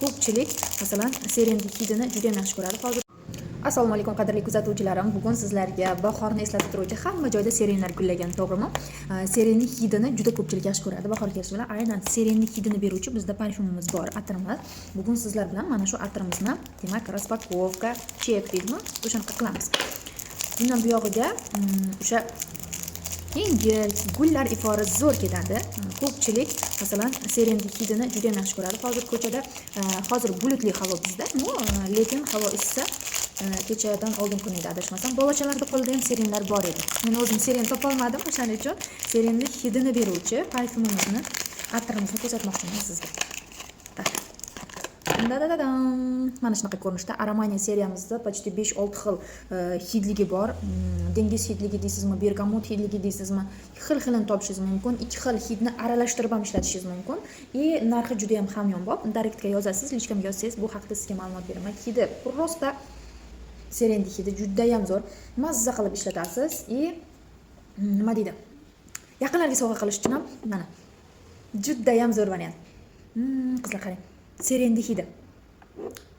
Ko'pchilik masalan serendik hidini juda ham yaxshi ko'radi. Hozir assalomu alaykum qadrli kuzatuvchilarim. Bugun sizlarga bahorni eslatib turuvchi hamma joyda serenlar gullagan, to'g'rimi? Serenlik hidini juda ko'pchilik yaxshi ko'radi. Bahor kelishi bilan aynan serenlik hidini beruvchi bizda parfyumimiz bor, atirimiz. Bugun sizlar bilan mana shu atirimizni, demak, raspakovka, chek deydimi, o'shanaqa qilamiz. Bundan buyog'iga o'sha yengil gullar ifori zo'r ketadi. Ko'pchilik masalan serendik hidini juda ham yaxshi ko'radi. Hozir ko'chada hozir bulutli havo bizda, lekin havo issiq. Kechadan oldin kun edi adashmasam. Bolachalarda qo'lida ham serenlar bor edi. Men o'zim seren topa olmadim, o'shaning uchun serenlik hidini beruvchi parfyumimizni, atirimizni ko'rsatmoqchiman sizga. Mana shunaqa ko'rinishda Armani seriyamizda почти 5-6 xil hidligi bor. Dengiz hidligi deysizmi, bergamot hidligi deysizmi, xil-xilini topishingiz mumkin. 2 xil hidni aralashtirib ham ishlatishingiz mumkin. Narxi juda ham hamyonbop. Direktga yozasiz, lichkamga yozsangiz bu haqida sizga ma'lumot beraman. Hidi prosta serendik hidi juda ham zo'r. Mazza qilib ishlatasiz. Nima deydi? Yaqinlarga sovg'a qilish uchun ham mana juda ham zo'r variant. Qizlar qarang. Serendik hidi.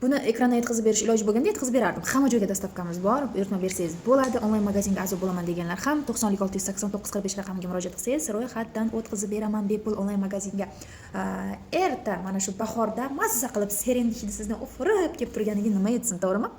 Buni ekranga yetkazib berish iloji bo'lganda yetkazib berardim. Hamma joyga dastavkamiz bor. Buyurtma bersangiz bo'ladi. Onlayn magazinga a'zo bo'laman deganlar ham 90 689 45 raqamiga murojaat qilsangiz ro'yxatdan o'tkazib beraman bepul onlayn magazinga. Erta mana shu bahorda mazza qilib serendik hidi sizni ufurib kelib turganiga nima yetsin, to'g'rimi?